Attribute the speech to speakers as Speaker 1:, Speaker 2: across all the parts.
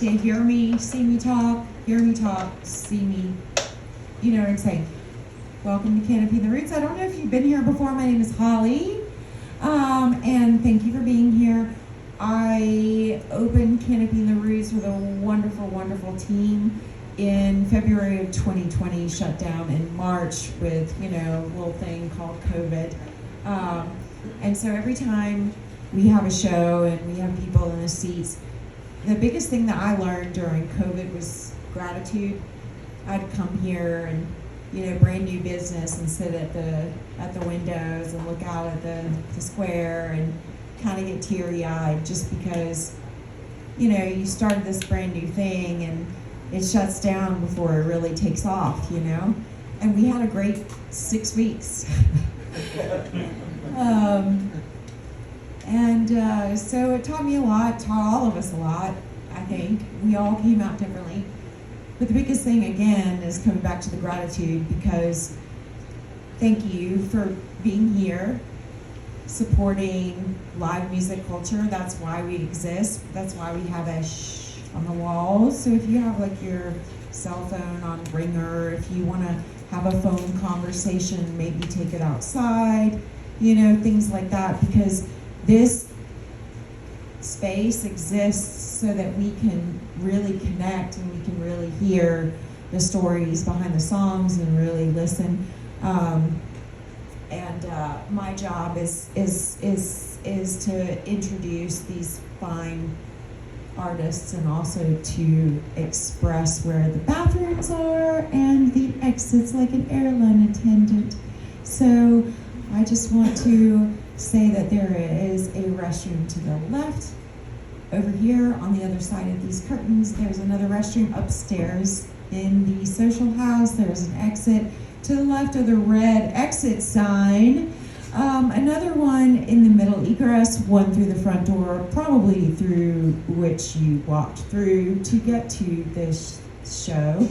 Speaker 1: To hear me, see me talk, see me, you know what I'm saying. Welcome to Canopy and the Roots. I don't know if you've been here before. My name is Holly, and thank you for being here. I opened Canopy and the Roots with a wonderful, wonderful team in February of 2020, shut down in March with, a little thing called COVID. And so every time we have a show and we have people in the seats, the biggest thing that I learned during COVID was gratitude. I'd come here and, brand new business and sit at the windows and look out at the square and kind of get teary-eyed just because, you started this brand new thing and it shuts down before it really takes off, And we had a great 6 weeks. So it taught me a lot, taught all of us a lot, I think. We all came out differently. But the biggest thing, again, is coming back to the gratitude, because thank you for being here, supporting live music culture. That's why we exist. That's why we have a shh on the walls. So if you have your cell phone on ringer, if you want to have a phone conversation, maybe take it outside, things like that, because this space exists so that we can really connect and we can really hear the stories behind the songs and really listen. My job is to introduce these fine artists and also to express where the bathrooms are and the exits, like an airline attendant. So I just want to say that there is a restroom to the left. Over here on the other side of these curtains, there's another restroom upstairs in the social house. There's an exit to the left of the red exit sign. Another one in the middle egress, one through the front door, probably through which you walked through to get to this show.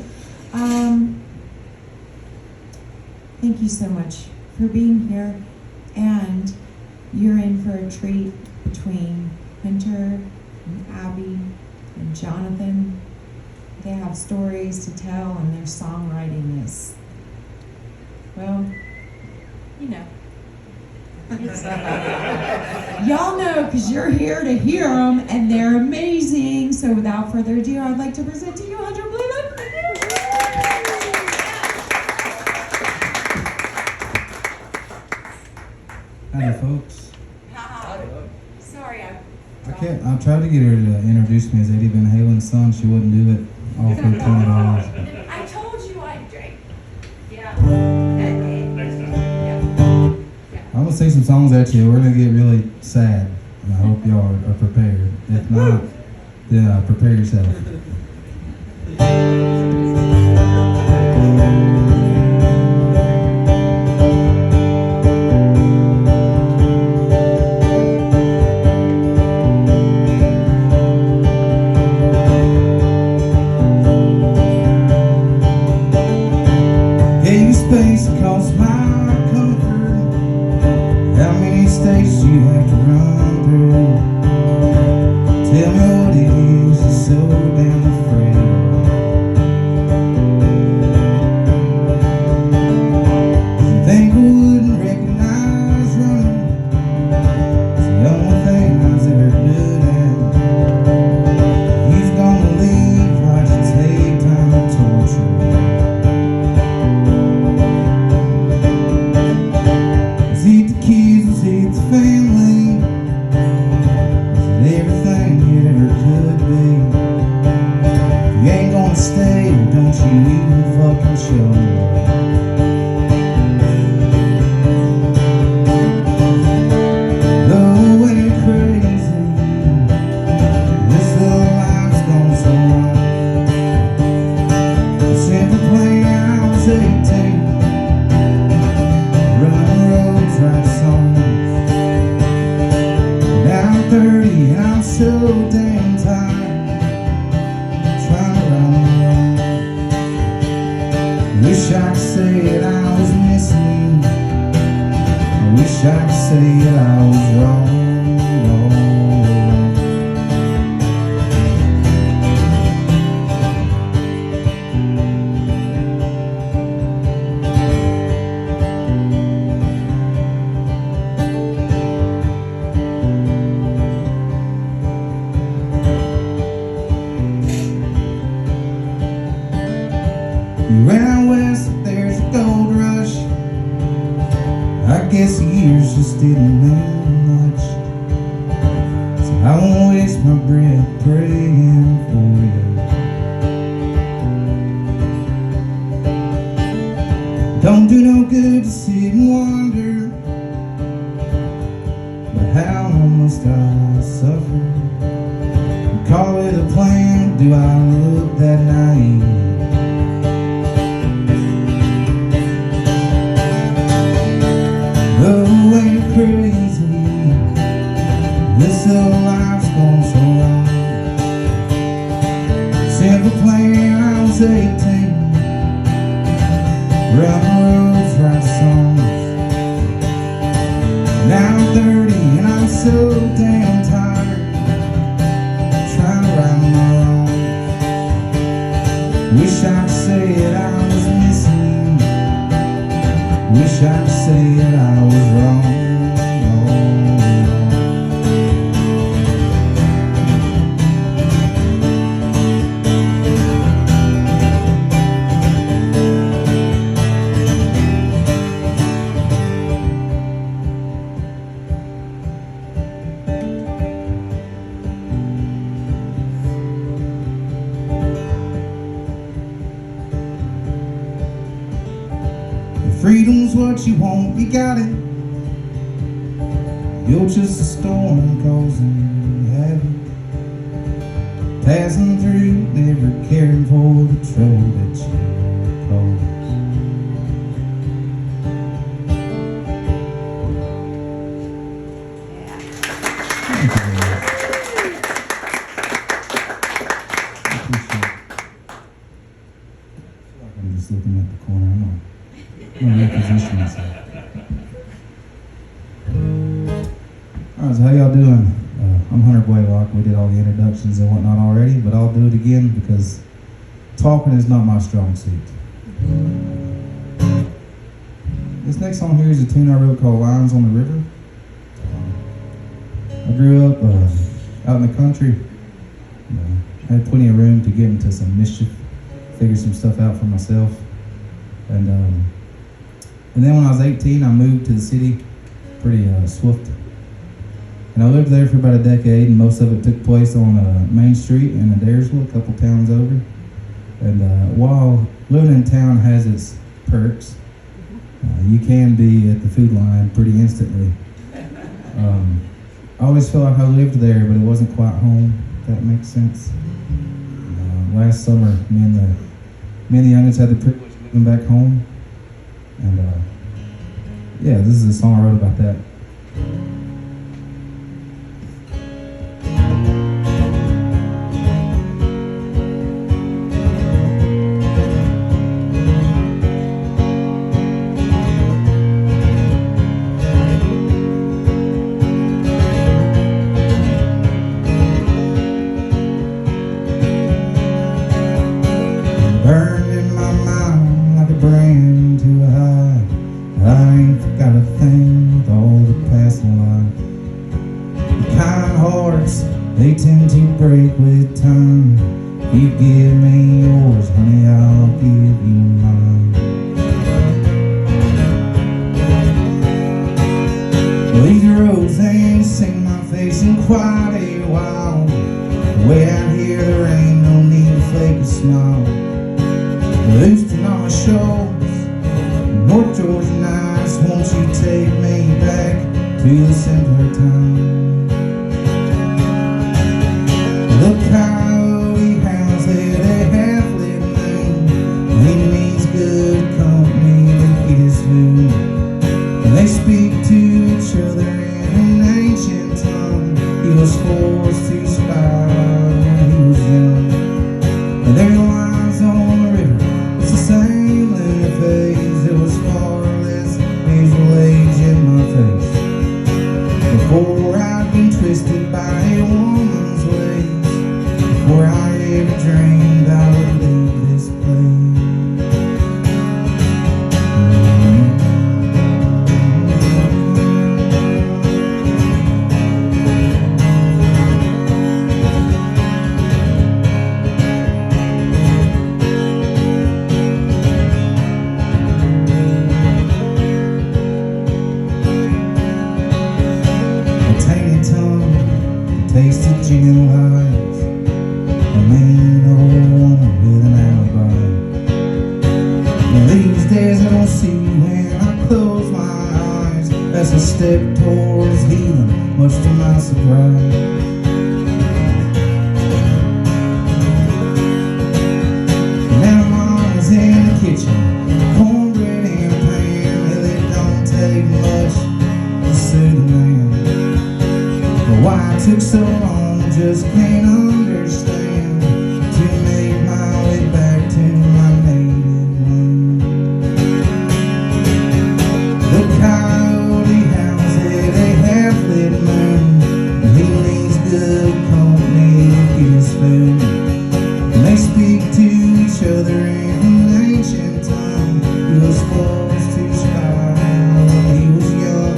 Speaker 1: Thank you so much for being here, and you're in for a treat between Hunter and Abby and Jonathan. They have stories to tell, and their songwriting is, well, y'all know because you're here to hear them, and they're amazing. So without further ado, I'd like to present to you Hunter Blalock.
Speaker 2: Howdy, folks.
Speaker 1: Sorry,
Speaker 2: I tried to get her to introduce me as Eddie Van Halen's son. She wouldn't do it. All for $20.
Speaker 1: I told you I'd drink. Yeah.
Speaker 2: I'm gonna sing some songs at you. We're gonna get really sad, and I hope y'all are prepared. If not, then prepare yourself. Space costs my comfort. How many states you have to run through? Tell me what it is you're so damn afraid. You think I wouldn't recognize running? It's the only thing I was ever good at. You've gonna leave, why'd you take time to torture me? Family, is it everything it ever could be? If you ain't gonna stay, don't you even fucking show me. Going crazy, this little life's gone so wrong. Simple play, I was 18, running roads, write songs. 30, I'm so damn tired, trying to run. Wish I could say that I was missing you. I wish I could say that I was wrong. Around west there's a gold rush. I guess the years just didn't mean much, so I won't waste my breath praying for you. Don't do no good to sit and wonder, but how must I suffer? Call it a plan, do I look that naive? Oh, ain't it crazy, this old life's gone so wrong. Simple plan, I was 18, run roads, write songs. Now I'm 30 and I'm so damn tired, trying to right my wrongs. Wish I could say that I was missing you, wish I could say that I was wrong. Freedom's what you want, you got it. You're just a storm causing havoc, passing through, never caring for the trouble that you cause. I'm just looking at the corner. I'm gonna reposition myself. Alright, so how y'all doing? I'm Hunter Blalock. We did all the introductions and whatnot already, but I'll do it again because talking is not my strong suit. This next song here is a tune I wrote called Lines on the River. I grew up out in the country. Had plenty of room to get into some mischief, figure some stuff out for myself. And then when I was 18, I moved to the city, pretty swift. And I lived there for about a decade, and most of it took place on Main Street in Adairsville, a couple towns over. And while living in town has its perks, you can be at the food line pretty instantly. I always felt like I lived there, but it wasn't quite home, if that makes sense. Last summer, me and the youngins had the privilege of living back home. And yeah, this is a song I wrote about that. Burned in my mind like a brand too high. I ain't forgot a thing with all the passing life. The kind hearts, they tend to break with time. You give me yours, honey, I'll give you mine. Well, these roads, they ain't seen my face in quite a while. Way out here, there ain't no need to fake a smile. Houston on my shoulders, North Georgia nights, won't you take me back to the simpler time? The coyote hounds had a half-lit moon, he needs good company to get his food. And they speak to each other in an ancient tongue. He was forced to spy when he was young. And there lies on the river, it's the same lunar phase. It was far less visual age in my face before I step towards healing, much to my surprise. Now Mama's in the kitchen, cornbread in a pan. Well, it don't take much to soothe a man. But why it took so long, just can't understand. To make my way back to my native land. The coyote howls at a half-lit moon. He needs good company to get his food. And they speak to each other in an ancient tongue. He was supposed to spy when he was young.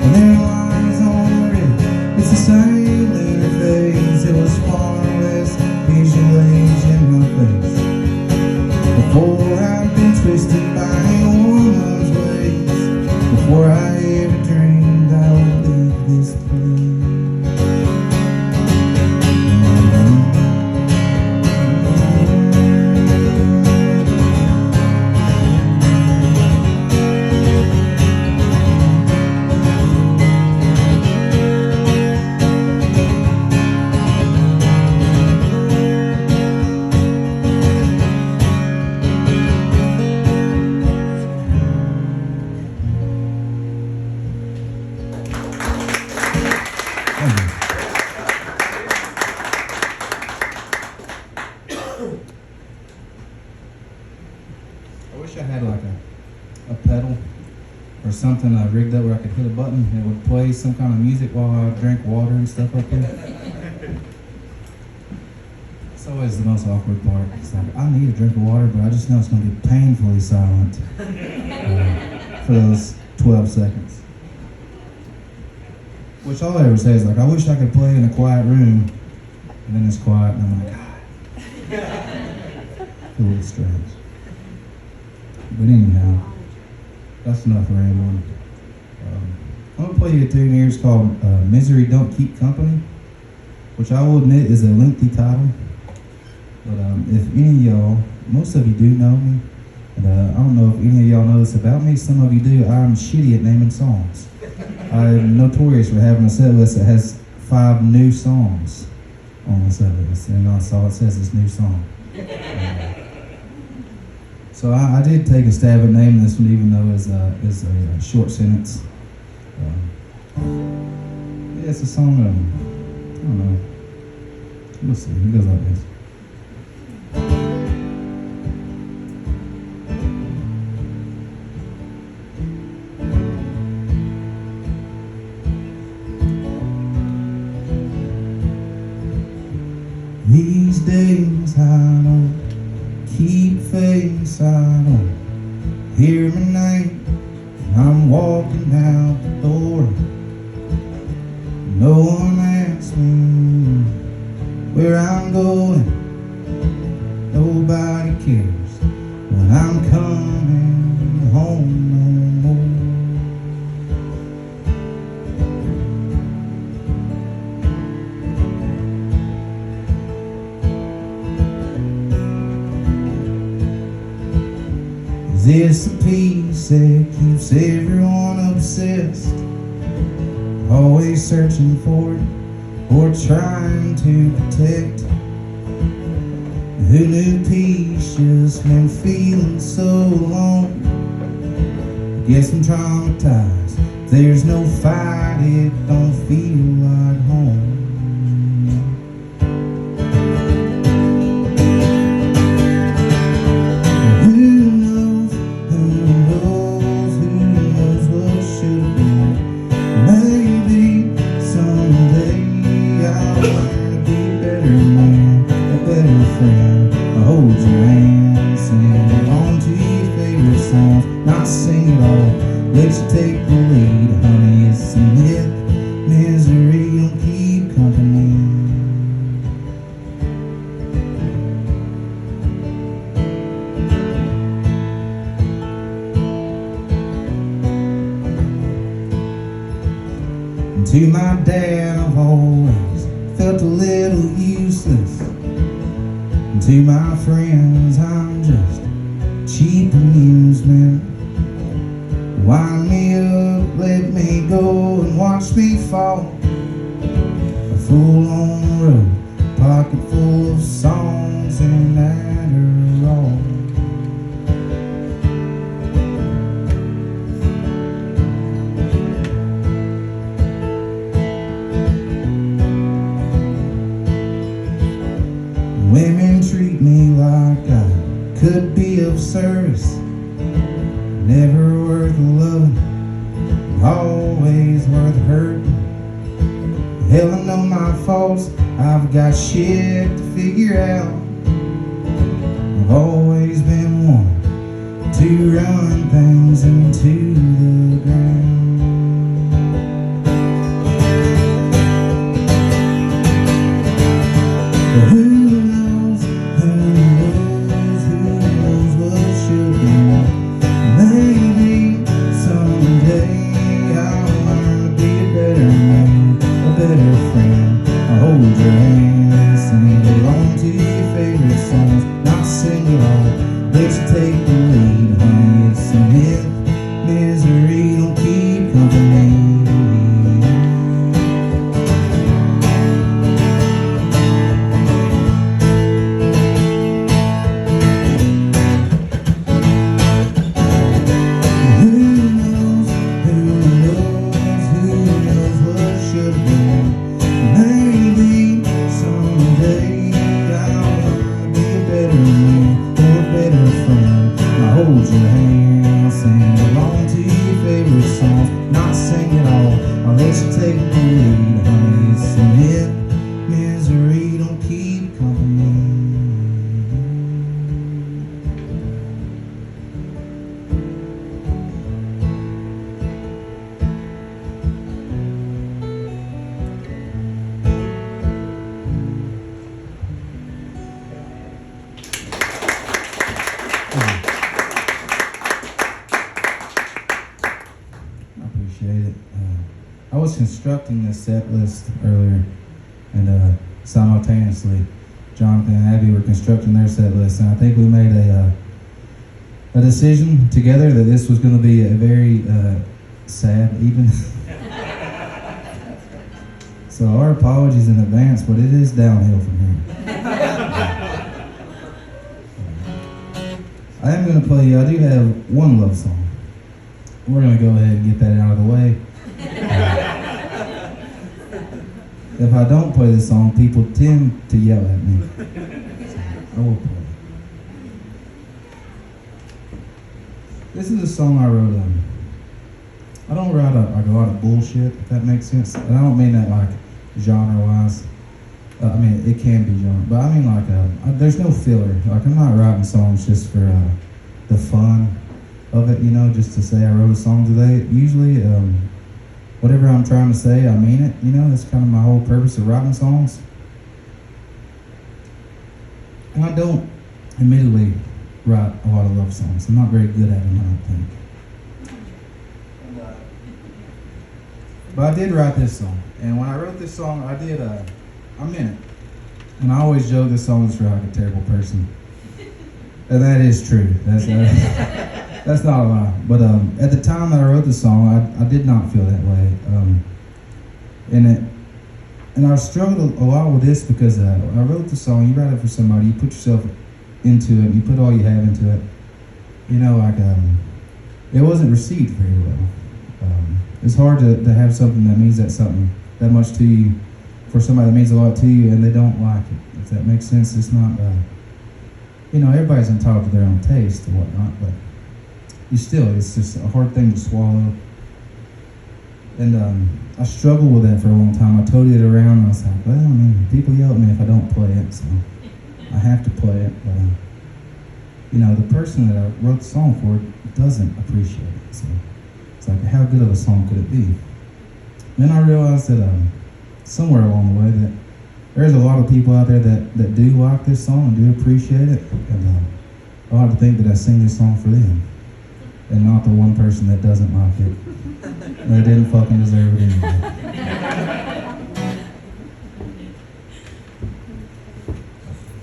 Speaker 2: And their lines on the river, it's the same interface. It was far less visual age in my face. Before I'd been twisted by a woman's ways. Before I ever dreamed I would leave this place. I wish I had like a pedal or something I rigged up where I could hit a button and it would play some kind of music while I drank water and stuff like that. It's always the most awkward part. It's like, I need a drink of water, but I just know it's going to be painfully silent for those 12 seconds. Which all I ever say is like, I wish I could play in a quiet room, and then it's quiet, and I'm like, God. It's a little strange. But anyhow, that's enough rambling. I'm going to play you a tune here. It's called Misery Don't Keep Company, which I will admit is a lengthy title. But if any of y'all, most of you do know me, and I don't know if any of y'all know this about me, some of you do, I'm shitty at naming songs. I'm notorious for having a set list that has 5 new songs on the set list, and that's all it says is new song. So I did take a stab at naming this one, even though it's a short sentence. Yeah, it's a song, I don't know. We'll see, it goes like this. These days I don't keep face, I don't hear my name. I'm walking out the door. No one asks me where I'm going. Nobody cares when I'm coming home no more. Is this a peace that keeps everyone obsessed? Always searching for it or trying to protect? Who knew peace just meant feeling so alone? Guess I'm traumatized. There's no fight, it don't feel like home. Not sing it all, let you take the lead, honey. It's a myth, misery don't keep company. And to my dad, I've always felt a little useless. And to my friends, I'm just cheap amusement. Wind me up let me go and watch me fall. A fool on the road, pocket full of songs and Adderall. Women treat me like I could be of service, never worth loving, always worth hurting. Hell, I know my faults, I've got shit to figure out. I've always been one to run things into the ground. But who knows what should be. Maybe someday I'll learn to be a better man, a better friend. I'll hold your hand, sing along to your favorite songs, not sing it all, let you take the lead, honey. It's a myth, misery don't keep company. Hold your hand, sing along to your favorite songs, not sing it all, I'll let you take the lead, honey. It's a myth, misery don't keep company. Appreciate it. I was constructing this set list earlier, and simultaneously, Jonathan and Abby were constructing their set list, and I think we made a decision together that this was going to be a very sad evening. So our apologies in advance, but it is downhill from here. I am going to play you. I do have one love song. We're going to go ahead and get that out of the way. If I don't play this song, people tend to yell at me. So I will play. This is a song I wrote. I don't write like a lot of bullshit, if that makes sense. And I don't mean that like genre-wise. I mean, it can be genre, but I mean like there's no filler. Like I'm not writing songs just for the fun of it, you know, just to say I wrote a song today. Usually, whatever I'm trying to say, I mean it, you know. That's kind of my whole purpose of writing songs. And I don't, admittedly, write a lot of love songs. I'm not very good at them, I don't think. But I did write this song. And when I wrote this song, I meant it. And I always joke this song is for like a terrible person. And that is true. That's not a lie. But at the time that I wrote the song, I did not feel that way. And I struggled a lot with this because I wrote the song. You write it for somebody. You put yourself into it. You put all you have into it. You know, like it wasn't received very well. It's hard to have something that means something that much to you for somebody that means a lot to you, and they don't like it. If that makes sense, it's not. You know, everybody's entitled to their own taste and whatnot, but it's just a hard thing to swallow. And I struggled with that for a long time. I toted it around, and I was like, well, I mean, people yell at me if I don't play it, so I have to play it. But, you know, the person that I wrote the song for doesn't appreciate it, so it's like, how good of a song could it be? And then I realized that somewhere along the way that there's a lot of people out there that do like this song and do appreciate it, and I like to think that I sing this song for them, and not the one person that doesn't like it. They didn't fucking deserve it anyway.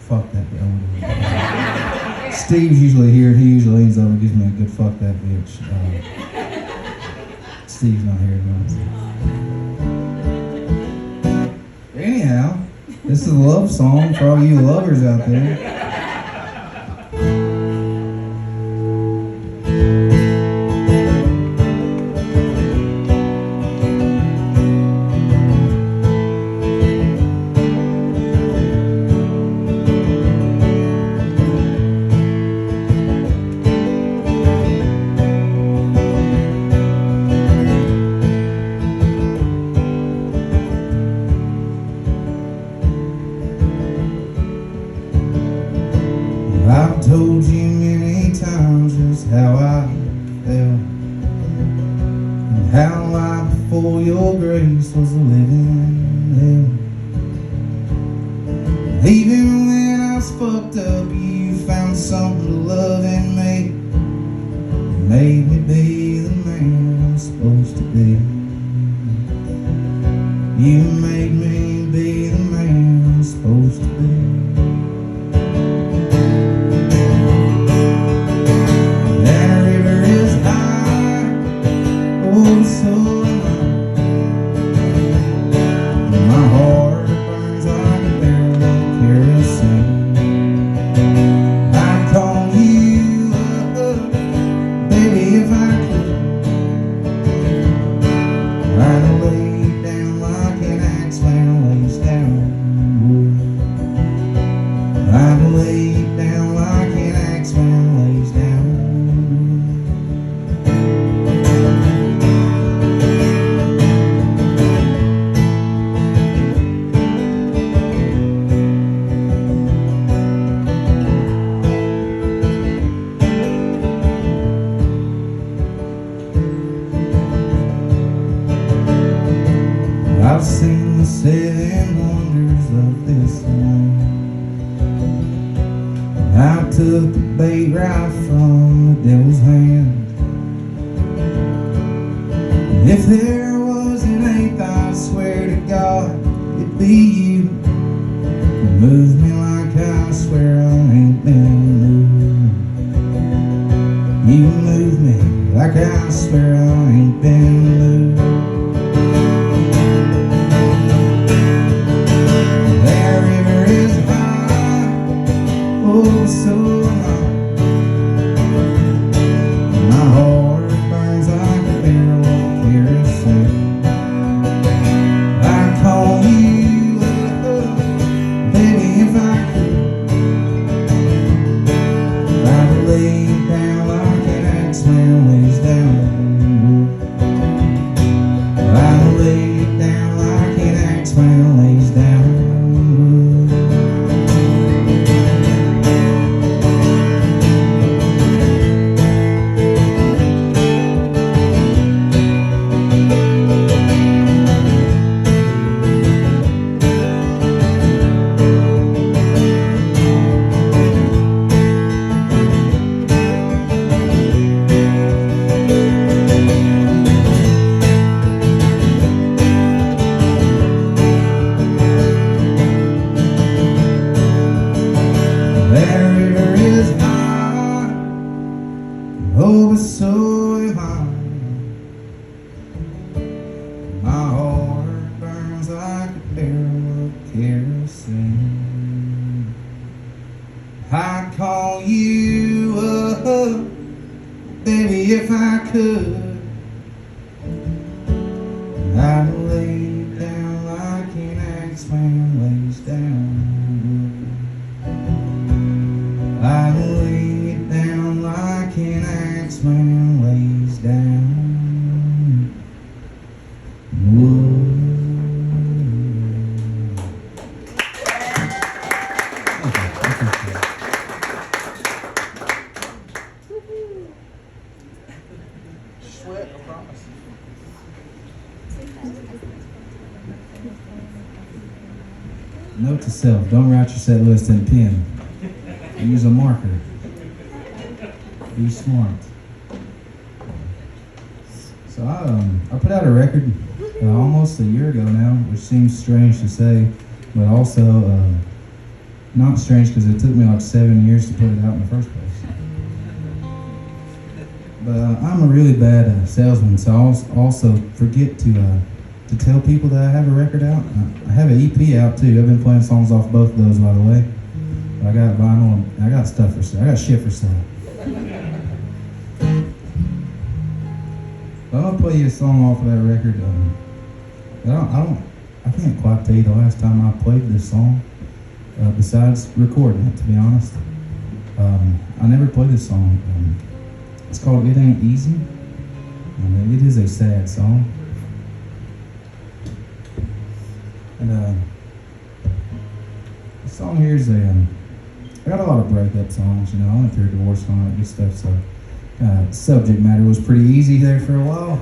Speaker 2: Fuck that bitch. Steve's usually here, and he usually leans over and gives me a good fuck that bitch. Steve's not here tonight. Anyhow, this is a love song for all you lovers out there. I've told you many times just how I felt, and how life before your grace was a living hell. Even when I was fucked up, you found something to love in me. You made me be the man I'm supposed to be. You made me be the man I'm supposed to be. I've seen the 7 wonders of this land. I took the bait right from the devil's hand. And if there was an 8th, I swear to God, it'd be you. You move me like I swear I ain't been moved. You move me like I swear I ain't been moved. So long. My heart burns like a barrel of kerosene. I call you up, baby, if I could. I would lay you down like an axeman lays down wood. I would lay you down like an axeman lays down wood. Oh, but so am I. My heart burns like a barrel of kerosene. I'd call you up, baby, if I could. I'd lay you down like an axeman lays down wood. I'd lay you down like an axeman lays down wood. Sweat, I promise. Note to self, don't write your set list in pen. Use a marker. Be smart. So I put out a record almost a year ago now, which seems strange to say, but also not strange because it took me like 7 years to put it out in the first place. But I'm a really bad salesman, so I also forget to tell people that I have a record out. I have an EP out too. I've been playing songs off both of those, by the way. I got vinyl and I got stuff for sale. I got shit for sale. I'm gonna play you a song off of that record. I can't quite tell you the last time I played this song, besides recording it, to be honest. I never played this song. It's called It Ain't Easy. It is a sad song. And the song here is I got a lot of breakup songs, you know. I went through a divorce on it, good stuff, so subject matter was pretty easy there for a while.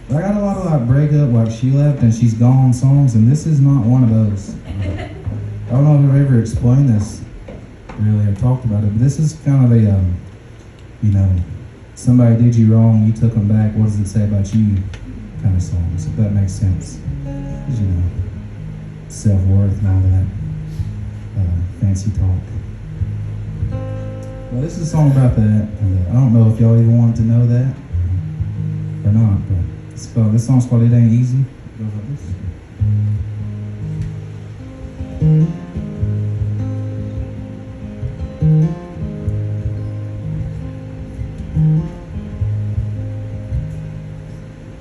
Speaker 2: But I got a lot of like breakup, like she left and she's gone songs, and this is not one of those. I don't know if I've ever explained this really or talked about it, but this is kind of a, you know, somebody did you wrong, you took them back, what does it say about you kind of songs, if that makes sense. Because, you know, self-worth and all that fancy talk. Well, this is a song about that, and I don't know if y'all even want to know that or not, but this song's called It Ain't Easy. It goes like this.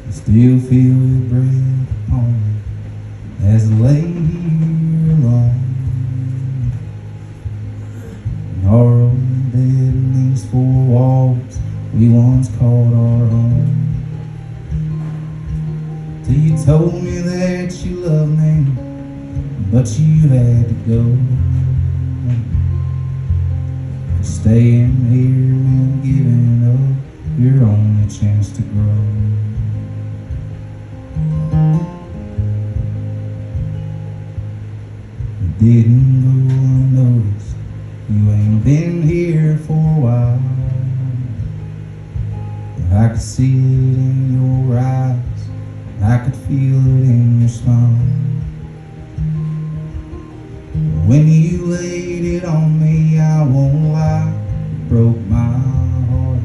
Speaker 2: I still feel your breath on me as I lay here alone. In our own bed in these four walls we once called our home. Till you told me that you loved me, but you had to go. Staying here meant giving up your only chance to grow. You didn't go unnoticed, you ain't been here for a while. I could see it in your eyes, I could feel it in your smile. When you laid it on me, I won't lie, it broke my heart.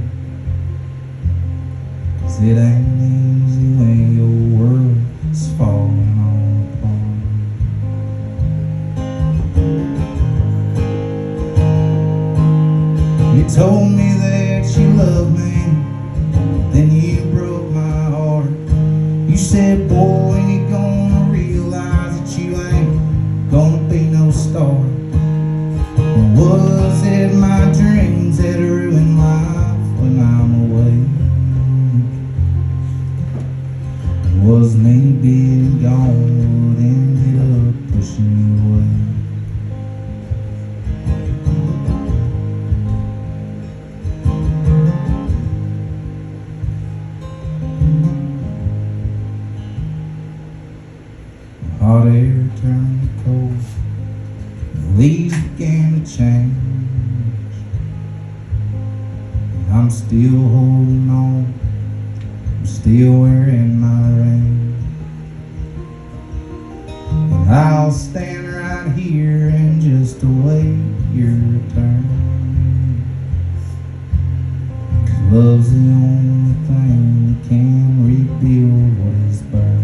Speaker 2: 'Cause it ain't easy when your world is falling apart. You told me that you loved me, then you broke my heart. You said, boy, when you gonna realize that you ain't gonna be no star? Was it my dreams that ruined life when I'm away? Was me being gone what ended up pushing you away? Hot air turned cold, the leaves began to change, and I'm still holding on, I'm still wearing my ring. And I'll stand right here and just await your return, 'cause love's the only thing that can rebuild what is burned.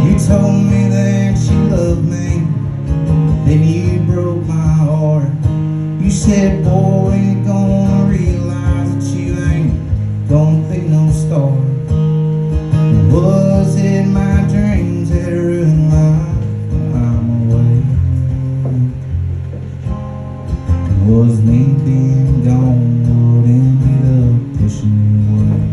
Speaker 2: You told me that you loved me, then you broke my heart. You said, boy, when you gonna realize that you ain't gonna be no star? Was it my dreams that ruined life when I'm away? Was me being gone what ended up pushing you away?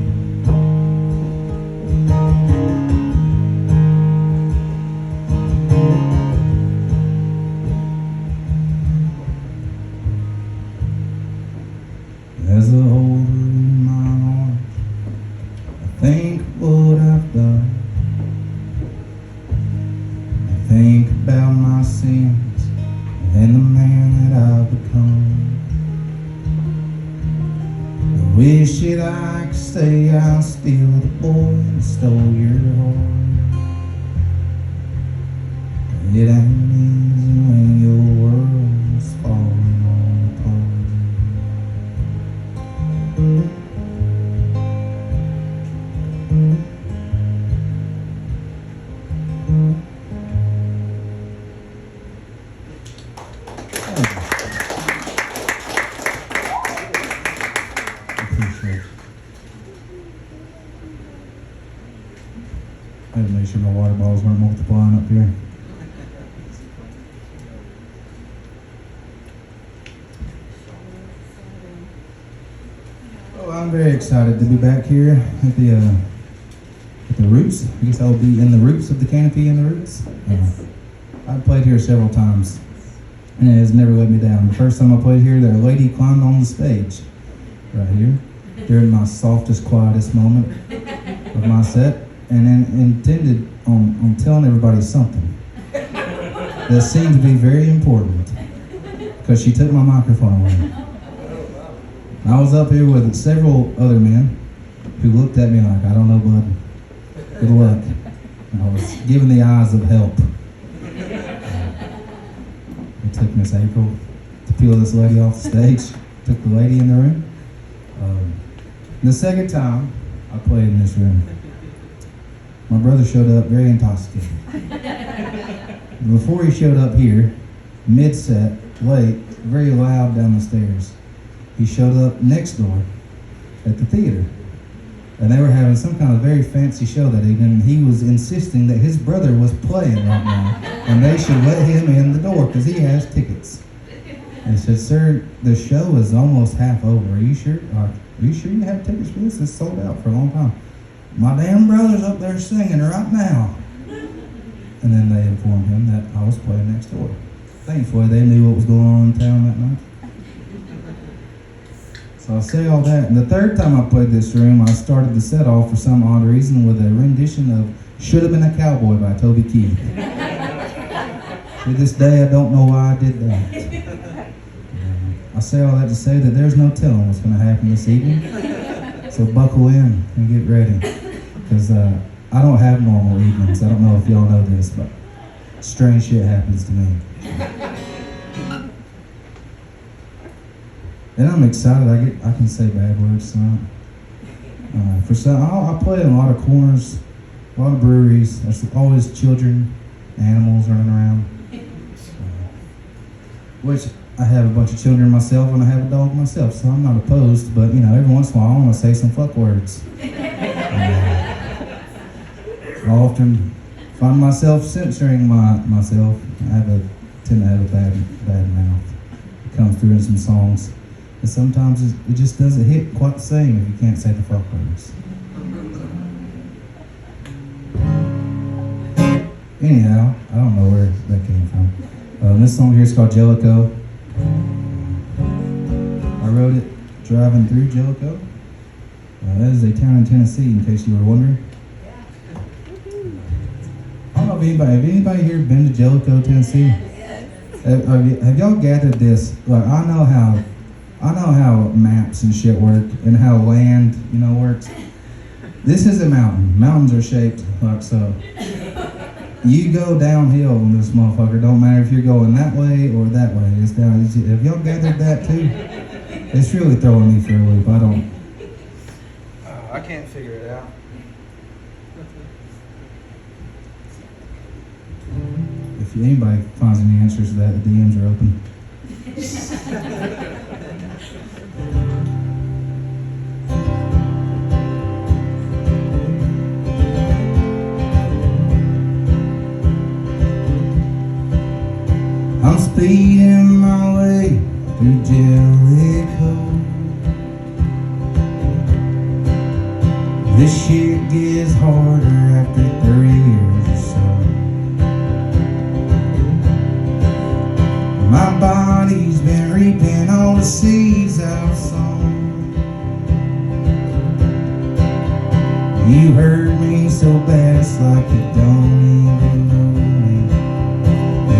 Speaker 2: As I hold her in my arms, I think of what I've done. I think about my sins and the man that I've become. I wish that I could say I'm still the boy that stole your heart. It ain't easy when fireballs weren't multiplying up here. Oh, I'm very excited to be back here at the Roots. I guess I'll be in the roots of the Canopy and the Roots. I've played here several times, and it has never let me down. The first time I played here, a lady climbed on the stage right here during my softest, quietest moment of my set, and then intended on telling everybody something that seemed to be very important, because she took my microphone away. I was up here with several other men who looked at me like, I don't know, bud. Good luck. And I was given the eyes of help. It took Miss April to peel this lady off the stage. Took the lady in the room. The second time I played in this room, my brother showed up very intoxicated. Before he showed up here, mid-set, late, very loud down the stairs, he showed up next door at the theater. And they were having some kind of very fancy show that evening, and he was insisting that his brother was playing right now, and they should let him in the door because he has tickets. And he said, "Sir, the show is almost half over. Are you sure? Are you sure you have tickets for this? It's sold out for a long time. My damn brother's up there singing right now." And then they informed him that I was playing next door. Thankfully, they knew what was going on in town that night. So I say all that, and the third time I played this room, I started the set off for some odd reason with a rendition of "Should Have Been a Cowboy" by Toby Keith. To this day, I don't know why I did that. I say all that to say that there's no telling what's going to happen this evening. So buckle in and get ready, because I don't have normal evenings. I don't know if y'all know this, but strange shit happens to me. And I'm excited. I can say bad words tonight. For some, I play in a lot of corners, a lot of breweries. There's always children, animals running around. Which I have a bunch of children myself, and I have a dog myself, so I'm not opposed. But every once in a while, I want to say some fuck words. I often find myself censoring myself. I tend to have a bad mouth. It comes through in some songs. And sometimes it just doesn't hit quite the same if you can't say the fuck words. Anyhow, I don't know where that came from. This song here is called Jellicoe. I wrote it driving through Jellicoe. That is a town in Tennessee, in case you were wondering. I don't know if anybody here been to Jellicoe, Tennessee? Have y'all gathered this? Like, I know how maps and shit work, and how land, works. This is a mountain. Mountains are shaped like so. You go downhill on this motherfucker. Don't matter if you're going that way or that way. It's down. Have y'all gathered that too? It's really throwing me for a loop. I can't figure it out. If anybody finds any answers to that, the DMs are open. I'm speeding my way through Jellicoe. This shit gets harder after 30 years or so. My body's been reaping all the seeds I've sown. You hurt me so bad it's like you don't even know me.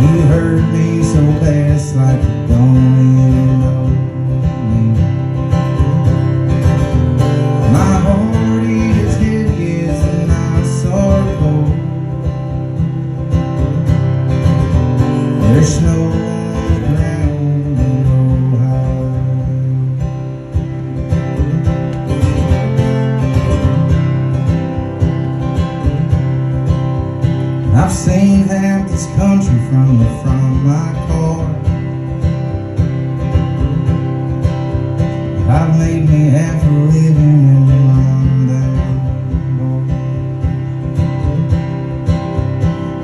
Speaker 2: You hurt me so bad it's like you don't even know me. My heart is heavy as an ice or cold. There's snow on the ground and Ohio. I've seen half this country from the front of my car. I've made me half a living in one down bar.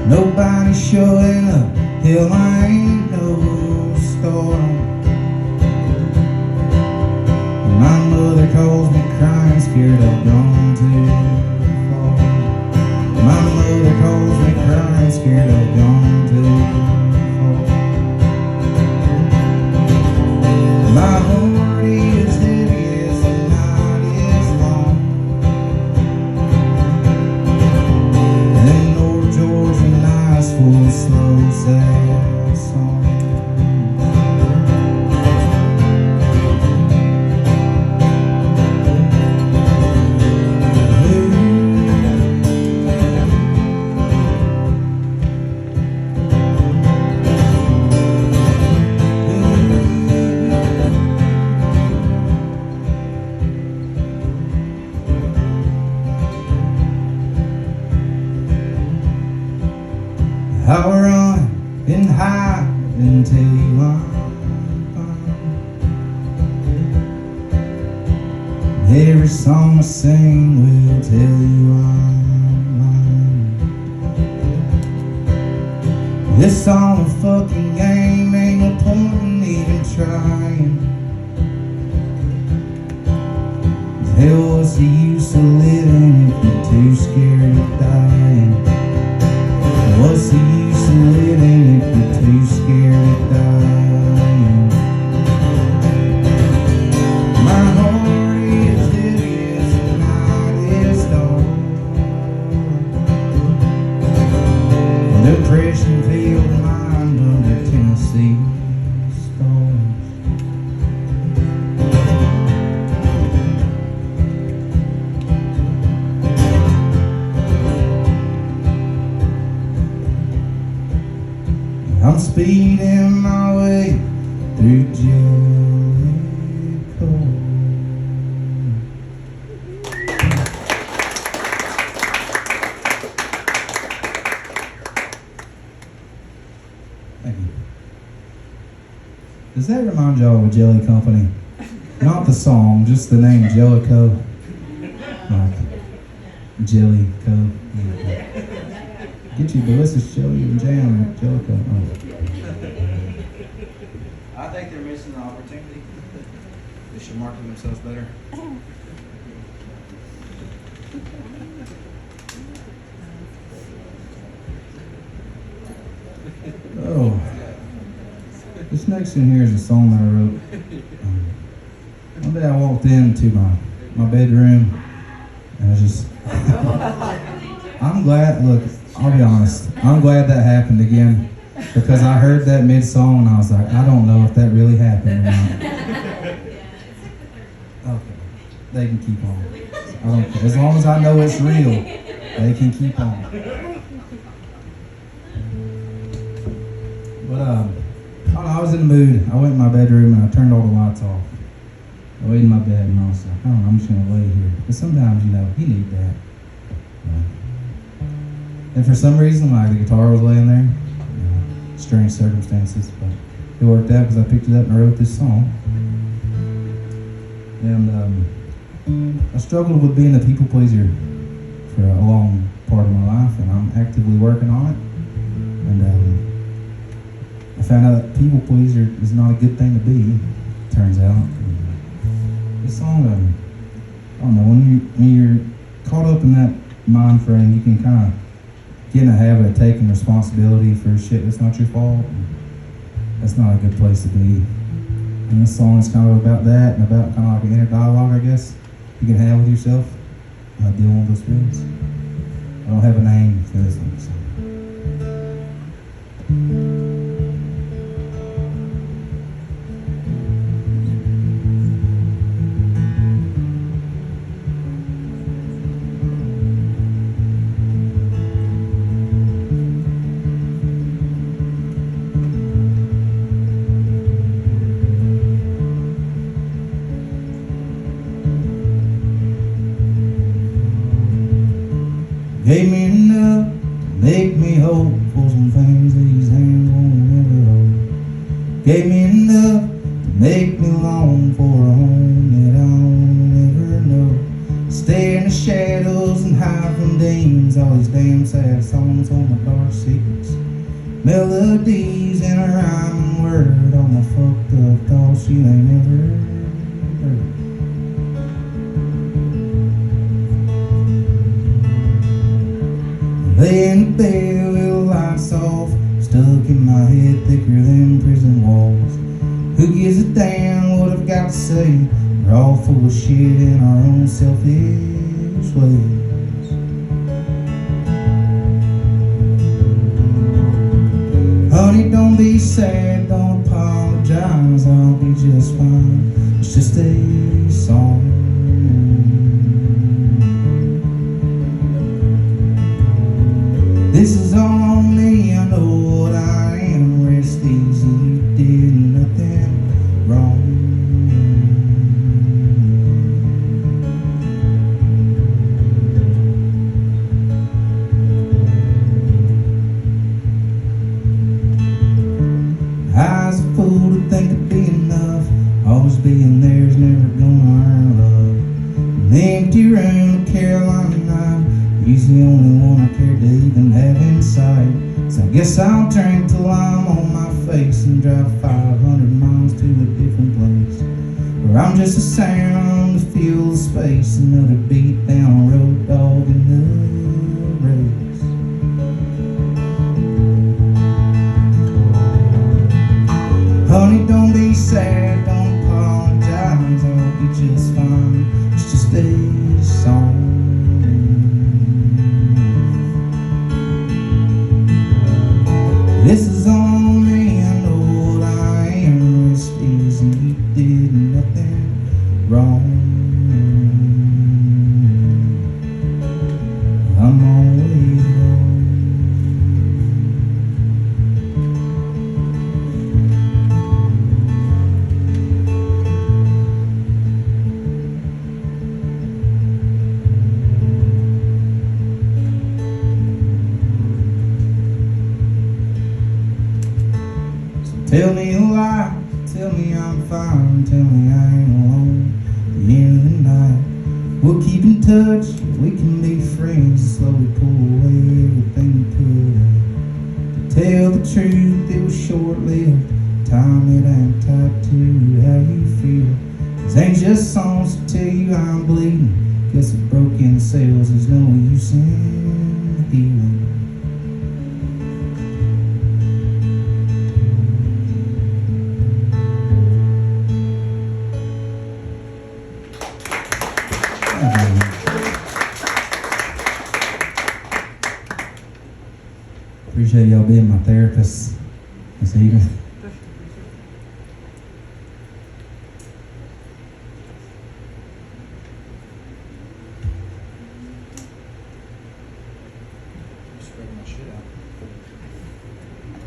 Speaker 2: Nobody showing up, hell I ain't no storm. My mother calls me crying, scared I've gone too far. My mother calls me crying, scared I've gone too far. My heart is heavy as the night is long. And Lord George and I's full of slow, sad songs. I'll run and hide until you are gone. Every song I sing will tell you I'm mine. This all a fucking game, ain't no point in even trying. Hell, what's the use of living if you're too scared of dying? What's the use of living if you're too scared of dying? My heart is heavy as the night is dark. Depression filled mind under Tennessee stars. I'm speeding my way through Jericho. Thank you. Does that remind y'all of a jelly company? Not the song, just the name Jellico. Like Jellico. Get you delicious jelly and jam at Jellico. Oh. I think they're missing the opportunity. They should market themselves better. Oh, this next one here is a song that I wrote. One day I walked into my bedroom and I just, I'm glad, look, I'll be honest, I'm glad that happened again because I heard that mid-song and I was like, I don't know if that really happened or not. Okay, they can keep on. I don't care. As long as I know it's real, they can keep on. But I don't know, I was in the mood. I went in my bedroom and I turned all the lights off. I laid in my bed and I was like, I don't know, I'm just gonna lay here. But sometimes, you need that. And for some reason, like the guitar was laying there. Strange circumstances, but it worked out because I picked it up and I wrote this song. And I struggled with being a people pleaser for a long part of my life, and I'm actively working on it. And I found out that people pleaser is not a good thing to be, turns out. This song, I don't know, when you're caught up in that mind frame, you can kind of get in a habit of taking responsibility for shit that's not your fault. That's not a good place to be. And this song is kind of about that and about kind of like an inner dialogue, I guess, you can have with yourself, dealing with those feelings. I don't have a name for this one. So. Gave me enough to make me hope for some things these hands won't never hold. Gave me enough to make me long for a home that I'll never know. stay in the shadows and hide from demons. All these damn sad songs on my dark secrets, melodies in a rhyming word. All my fucked up thoughts you ain't never heard. Lay in the bed with the lights off, stuck in my head thicker than prison walls. Who gives a damn what I've got to say? We're all full of shit in our own selfish ways. Honey, don't be sad, don't apologize, I'll be just fine. It's just a song. This is all on me, I know what I am. Rest easy, you did nothing wrong. I was a fool to think it'd be enough. Always being there's never gonna earn love. An empty room, Carolina night. He's the only one I care to even have inside. So I guess I'll drink till I'm on my face and drive 500 miles to a different place, where I'm just a sound to fill the space. Another beat down road dog in the race. Honey, don't be sad, don't apologize, I'll be just fine. It's just a song. This is on me, I know what I am. Rest easy, you did nothing wrong. I'm always wrong. Tell me a lie, tell me I'm fine, tell me I ain't alone. At the end of the night, we'll keep in touch, we can be friends and slowly pull away everything we could. To tell the truth, it was short-lived. Time it ain't tied to how you feel. These ain't just songs to tell you I'm bleeding. Guess it broke in cells, there's no use in healing. Appreciate y'all being my therapist this evening.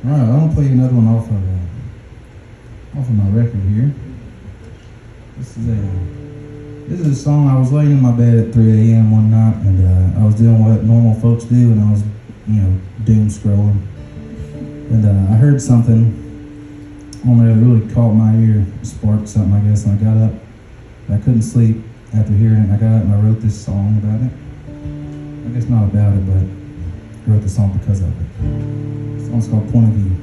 Speaker 2: All right, I'm gonna play another one off of my record here. This is a song. I was laying in my bed at 3 a.m. one night, and I was doing what normal folks do, and I was, doom scrolling, and I heard something on there that really caught my ear, sparked something, I guess, and I got up. I couldn't sleep after hearing it. I got up and I wrote this song about it. I guess not about it, but I wrote the song because of it. The song's called Point of View.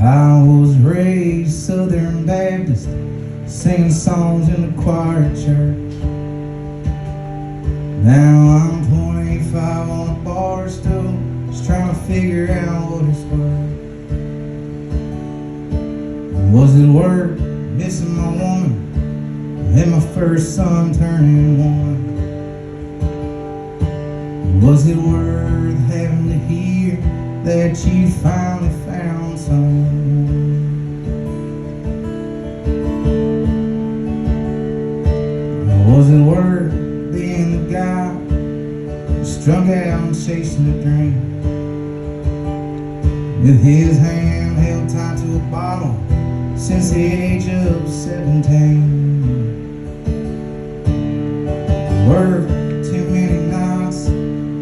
Speaker 2: I was raised Southern Baptist, singing songs in the choir at church. Now I'm 25 on a bar stool, just trying to figure out what it's worth. Was it worth missing my woman and my first son turning 1? Was it worth having to hear that you finally found someone? Was it worth being the guy who's strung out and chasing a dream, with his hand held tight to a bottle since the age of 17? Worth too many nights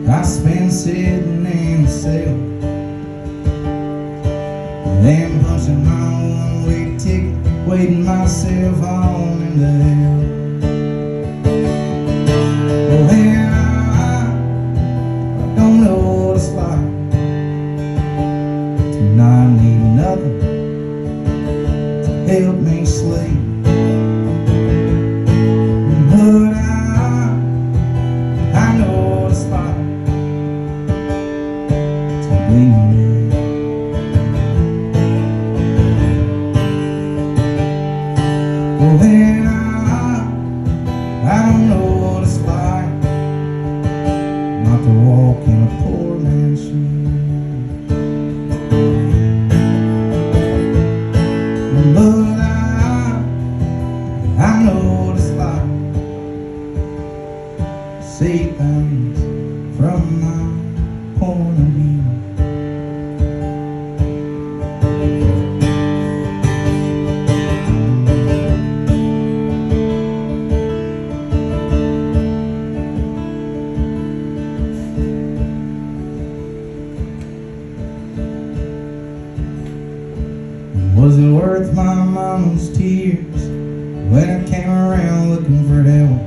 Speaker 2: I spent sitting in the cell, then punching my one-way ticket, waiting myself on into hell. Well, then I don't know what it's like to not need nothing to help me sleep. But I know what it's like to be me. Well, then I don't know what it's like not to walk in a poor man's shoes. But I know what it's like to see things from my point of view. Was it worth my mama's tears when I came around looking for help?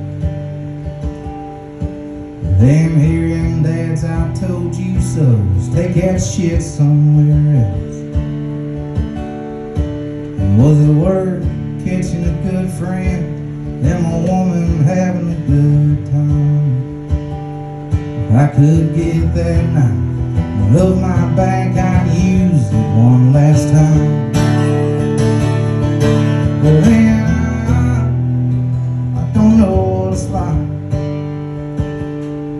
Speaker 2: Them hearing dads, I told you so's, take that shit somewhere else. And was it worth catching a good friend and my woman having a good time? If I could get that knife out of my bank, I'd use it one last time. Well, then I don't know what it's like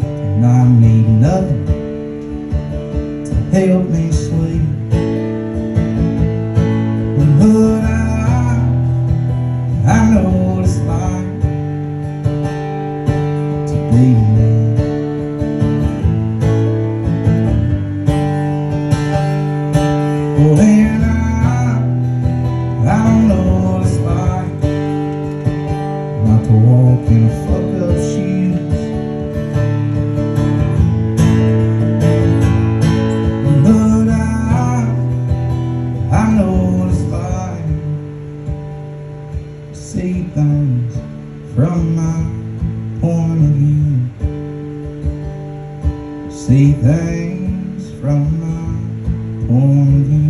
Speaker 2: to not need nothing to help me sleep. But I know what it's like to be me. Well, then I don't know what it's like not to walk in a fucked up shoes. But I know what it's like to see things from my point of view. See things from my point of view.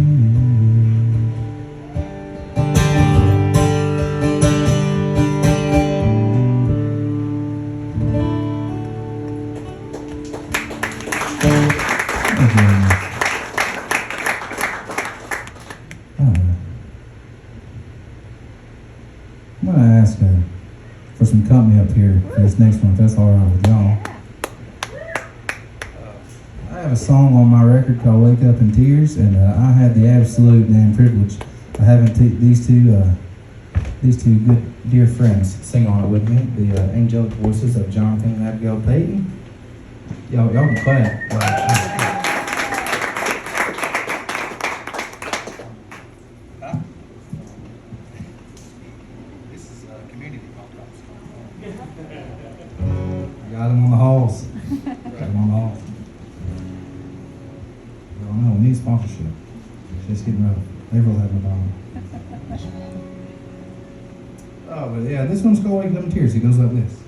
Speaker 2: I'm going to ask for some company up here for this next one, if that's all right with y'all. I have a song on my record called Wake Up in Tears, and I had the absolute damn privilege of having these two good dear friends sing on it with me, the angelic voices of Jonathan and Abigail Payton. Y'all can clap. Got them on the halls. Got them on the halls. I don't know, we need sponsorship. Just getting rough. April had no Oh, but yeah, this one's called Wake Up in Tears. It goes like this.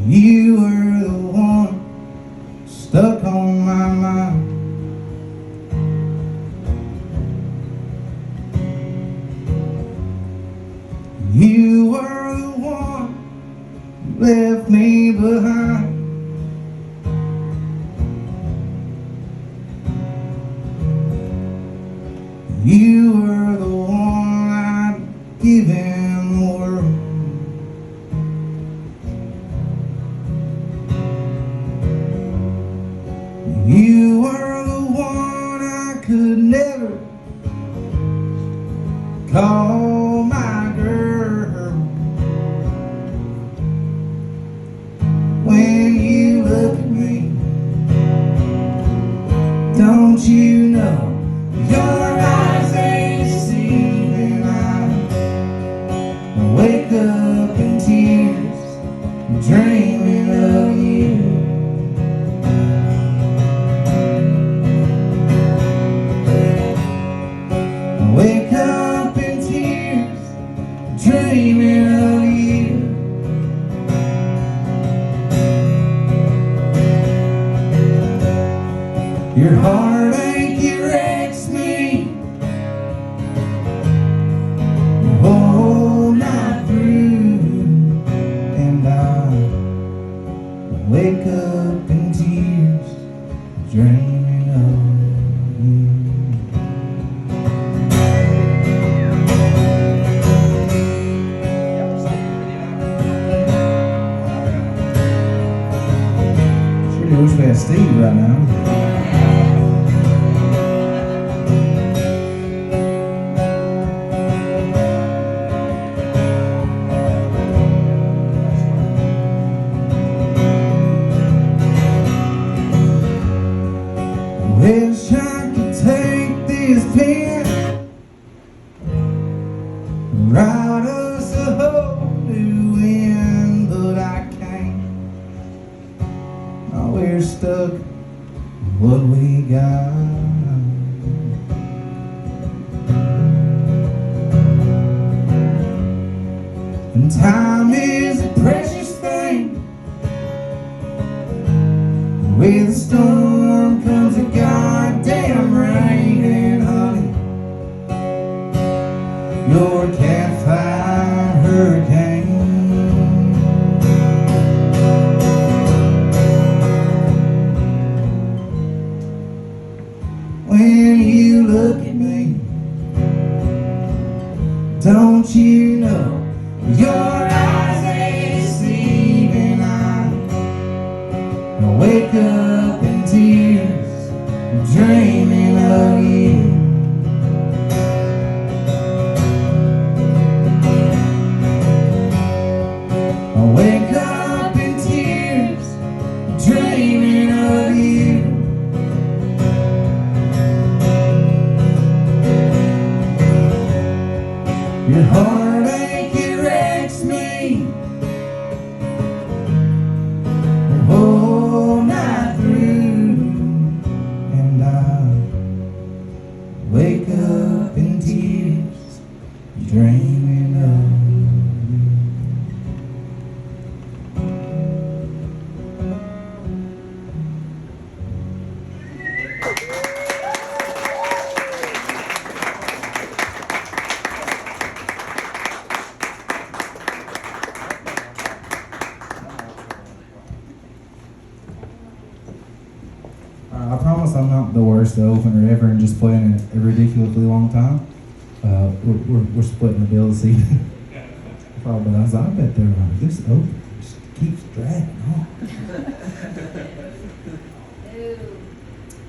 Speaker 2: You were the one stuck on my mind. You were the one who left me behind. You were the one I'd given the world. You were the one I could never Your heartache, it wrecks me the whole night through, and I wake up in tears, dreaming of you. Sure do wish we had Steve right now. Wish I could take this pen, write us a whole new end, but I can't. Oh, we're stuck with what we got. And time is a precious thing. With a storm comes a goddamn rain, and honey, you're a campfire hurricane. When you look at me, don't you know your eyes ain't deceiving? I wake up in tears, dreaming of you. I wake up in tears, dreaming of you. Your heartache, it wrecks me the whole night through, and I wake up in tears, dreaming of you. I promise I'm not the worst opener ever and just playing it a ridiculously long time. We're splitting the bill this evening. Probably, I bet they're like, this opener just keeps dragging on.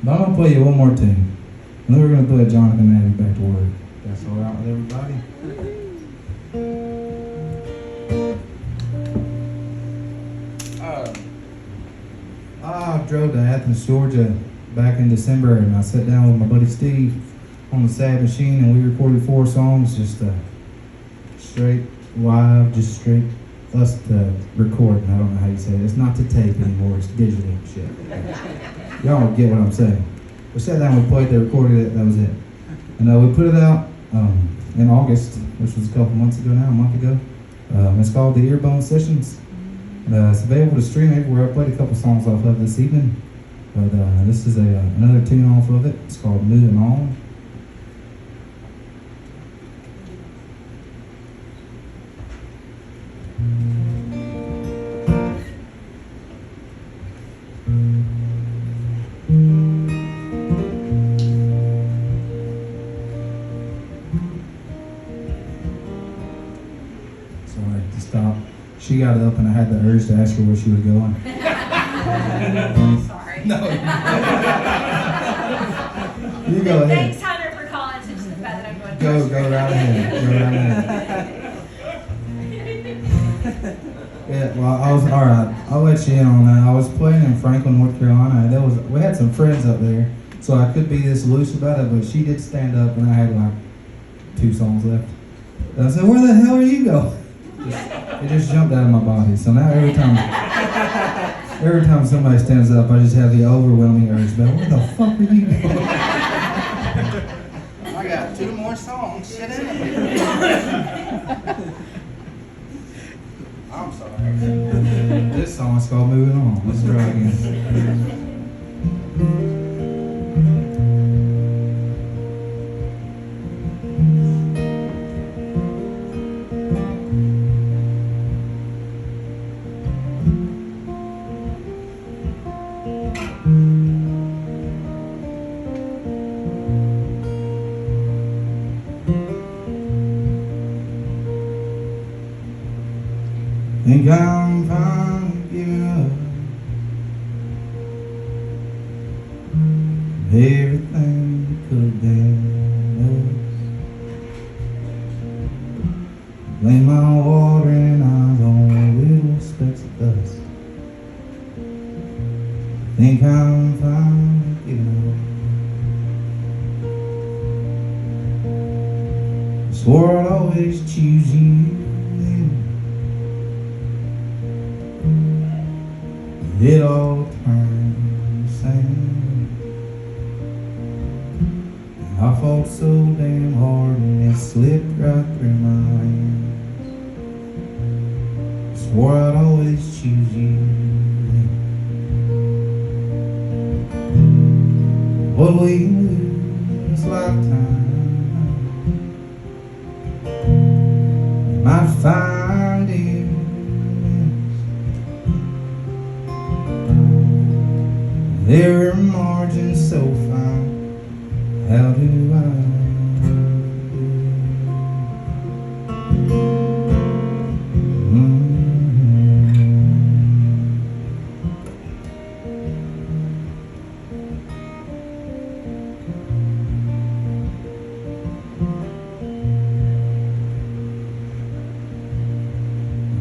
Speaker 2: But I'm gonna play you one more tune, and then we're gonna play Jonathan and Abby Back to Work. That's all right with everybody. I drove to Athens, Georgia back in December, and I sat down with my buddy Steve on the Sad Machine, and we recorded 4 songs, just straight live, just straight us to record. I don't know how you say it. It's not to tape anymore, it's digital shit. Y'all get what I'm saying. We sat down, we played, they recorded it, that was it. And we put it out in August, which was a couple months ago now, a month ago. It's called The Earbone Sessions. It's available to stream everywhere. I played a couple songs off of this evening, but this is another tune off of it. It's called Moving On. Sorry to stop. She got up and I had the urge to ask her where she was going.
Speaker 3: Sorry.
Speaker 2: No. You go ahead.
Speaker 3: Thanks, Hunter, for calling attention to the fact that I'm going
Speaker 2: Go
Speaker 3: first.
Speaker 2: right ahead. Go right ahead. Yeah, well, I was all right. I'll let you in on that. I was playing in Franklin, North Carolina. And we had some friends up there, so I could be this loose about it. But she did stand up, and I had like 2 songs left. And I said, "Where the hell are you going?" It just jumped out of my body. So now every time somebody stands up, I just have the overwhelming urge. But where the fuck are you going? I got 2 more songs. Shit in it. I'm sorry. This song is called Moving On. Let's try again. Think I'm finally giving up everything could have been us. Blame my watering eyes on little specks of dust. Think I'm finally giving up. Swore I'd always choose you. It all turned the same. I fought so damn hard and it slipped right through my hands. Swore I'd always choose you. What we lose this lifetime might find it. There are margins so fine. How do I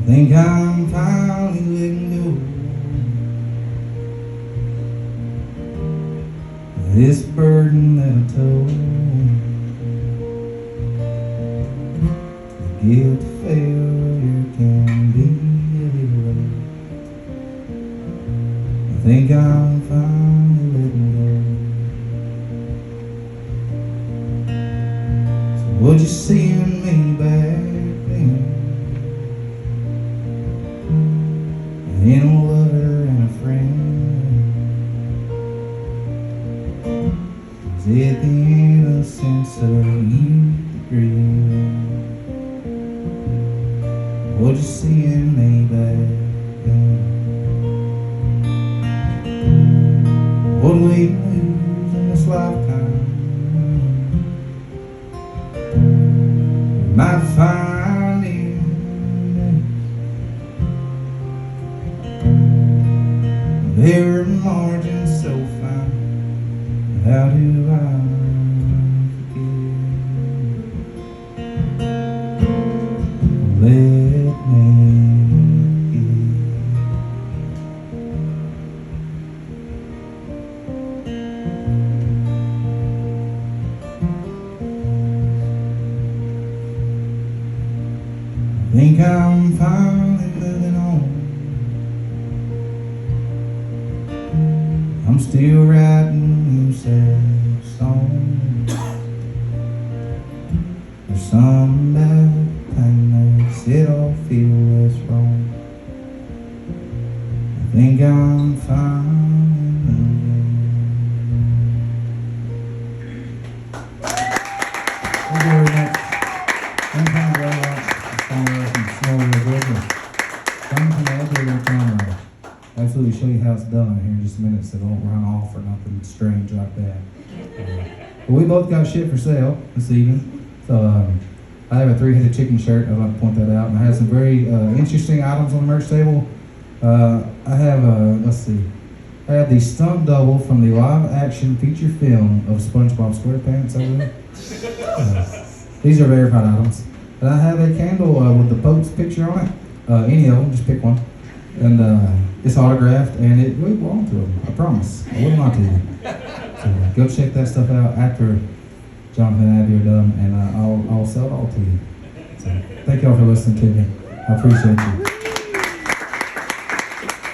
Speaker 2: think I'm finally letting go. This burden that I told, the guilt of failure can be heavy load. I think I'm finally letting go. So would you see in me back then? In a lover and a friend. Is it the innocence of youth dreaming? What you see in me back then? What do we lose in this lifetime? We might find it. There are margins so fine. How do I forgive? Let me give. I think I'm finally moving on. I'm still writing new sad songs. There's some about pain makes it all feel less wrong. I think I'm finally moving. Thank you very much. Sometime Blalock, somewhere from Florida, Georgia. Come from the other camera. Absolutely show you how it's done here in just a minute, so don't run off or nothing strange like that. But we both got shit for sale this evening. So I have a 3-headed chicken shirt. I'd like to point that out. And I have some very interesting items on the merch table. I have let's see. I have the stunt double from the live-action feature film of SpongeBob SquarePants over there. These are verified items. And I have a candle with the Pope's picture on it. Any of them, just pick one. And it's autographed, and it will belong to him. I promise. I will not to you. So go check that stuff out after Jonathan and Abby are done, and I'll sell it all to you. So thank y'all for listening to me. I appreciate you.